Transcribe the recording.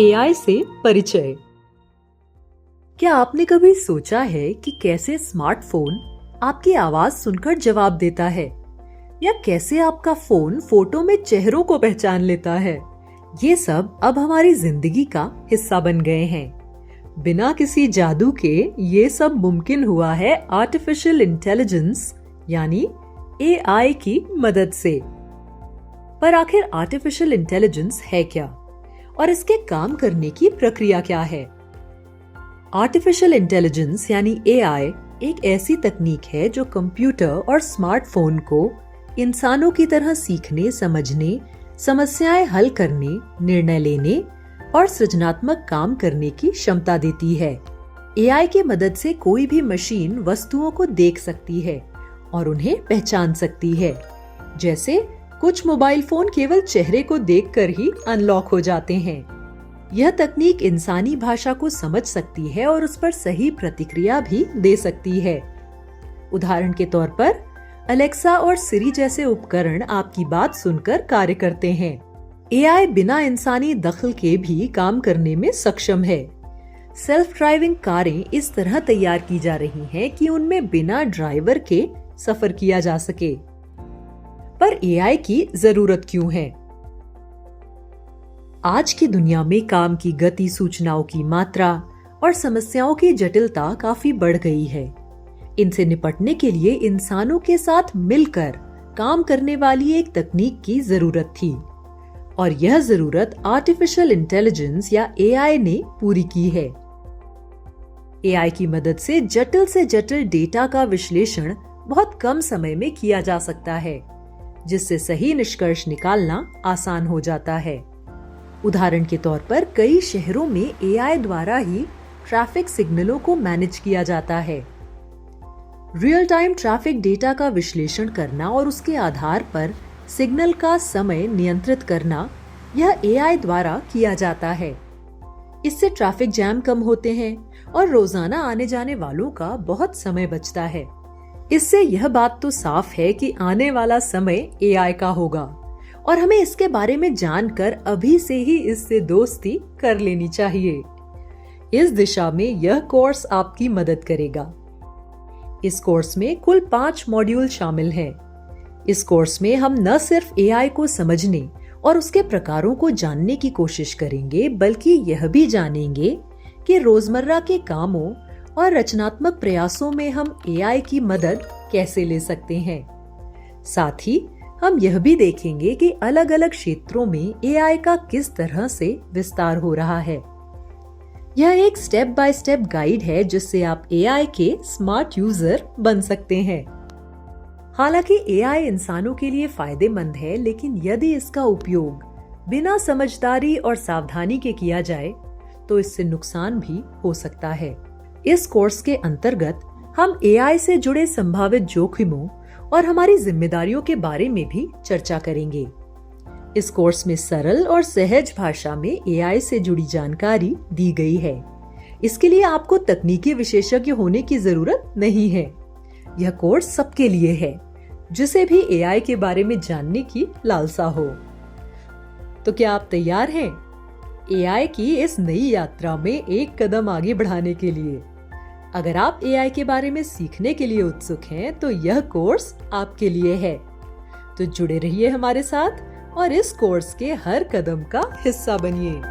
AI से परिचय। क्या आपने कभी सोचा है कि कैसे स्मार्टफोन आपकी आवाज सुनकर जवाब देता है, या कैसे आपका फोन फोटो में चेहरों को पहचान लेता है? ये सब अब हमारी जिंदगी का हिस्सा बन गए हैं। बिना किसी जादू के ये सब मुमकिन हुआ है आर्टिफिशियल इंटेलिजेंस यानी एआई की मदद से। पर आखिर आर्टिफिशियल इंटेलिजेंस है क्या और इसके काम करने की प्रक्रिया क्या है? आर्टिफिशियल इंटेलिजेंस यानी एआई एक ऐसी तकनीक है जो कंप्यूटर और स्मार्टफोन को इंसानों की तरह सीखने, समझने, समस्याएं हल करने, निर्णय लेने और सृजनात्मक काम करने की क्षमता देती है। एआई की मदद से कोई भी मशीन वस्तुओं को देख सकती है और उन्हें पहचान सकती है। जैसे कुछ मोबाइल फोन केवल चेहरे को देखकर ही अनलॉक हो जाते हैं। यह तकनीक इंसानी भाषा को समझ सकती है और उस पर सही प्रतिक्रिया भी दे सकती है। उदाहरण के तौर पर अलेक्सा और सिरी जैसे उपकरण आपकी बात सुनकर कार्य करते हैं। एआई बिना इंसानी दखल के भी काम करने में सक्षम है। सेल्फ ड्राइविंग कारें इस तरह तैयार की जा रही हैं कि उनमें बिना ड्राइवर के सफर किया जा सके। पर एआई की जरूरत क्यों है? आज की दुनिया में काम की गति, सूचनाओं की मात्रा और समस्याओं की जटिलता काफी बढ़ गई है। इनसे निपटने के लिए इंसानों के साथ मिलकर काम करने वाली एक तकनीक की जरूरत थी, और यह जरूरत आर्टिफिशियल इंटेलिजेंस या एआई ने पूरी की है। एआई की मदद से जटिल डेटा का विश्लेषण बहुत कम समय में किया जा सकता है, जिससे सही निष्कर्ष निकालना आसान हो जाता है। उदाहरण के तौर पर कई शहरों में एआई द्वारा ही ट्रैफिक सिग्नलों को मैनेज किया जाता है। रियल टाइम ट्रैफिक डेटा का विश्लेषण करना और उसके आधार पर सिग्नल का समय नियंत्रित करना, यह एआई द्वारा किया जाता है। इससे ट्रैफिक जैम कम होते हैं और रोजाना आने जाने वालों का बहुत समय बचता है। इससे यह बात तो साफ है कि आने वाला समय एआई का होगा, और हमें इसके बारे में जानकर अभी से ही इससे दोस्ती कर लेनी चाहिए। इस दिशा में यह कोर्स आपकी मदद करेगा। इस कोर्स में कुल 5 मॉड्यूल शामिल हैं। इस कोर्स में हम न सिर्फ एआई को समझने और उसके प्रकारों को जानने की कोशिश करेंगे, बल्कि यह भी जानेंगे कि रोजमर्रा के कामों और रचनात्मक प्रयासों में हम एआई की मदद कैसे ले सकते हैं। साथ ही हम यह भी देखेंगे कि अलग अलग क्षेत्रों में एआई का किस तरह से विस्तार हो रहा है। यह एक स्टेप बाय स्टेप गाइड है जिससे आप एआई के स्मार्ट यूजर बन सकते हैं। हालांकि एआई इंसानों के लिए फायदेमंद है, लेकिन यदि इसका उपयोग बिना समझदारी और सावधानी के किया जाए तो इससे नुकसान भी हो सकता है। इस कोर्स के अंतर्गत हम एआई से जुड़े संभावित जोखिमों और हमारी जिम्मेदारियों के बारे में भी चर्चा करेंगे। इस कोर्स में सरल और सहज भाषा में एआई से जुड़ी जानकारी दी गई है। इसके लिए आपको तकनीकी विशेषज्ञ होने की जरूरत नहीं है। यह कोर्स सबके लिए है, जिसे भी एआई के बारे में जानने की लालसा हो। तो क्या आप तैयार हैं एआई की इस नई यात्रा में एक कदम आगे बढ़ाने के लिए? अगर आप एआई के बारे में सीखने के लिए उत्सुक हैं, तो यह कोर्स आपके लिए है। तो जुड़े रहिए हमारे साथ और इस कोर्स के हर कदम का हिस्सा बनिए।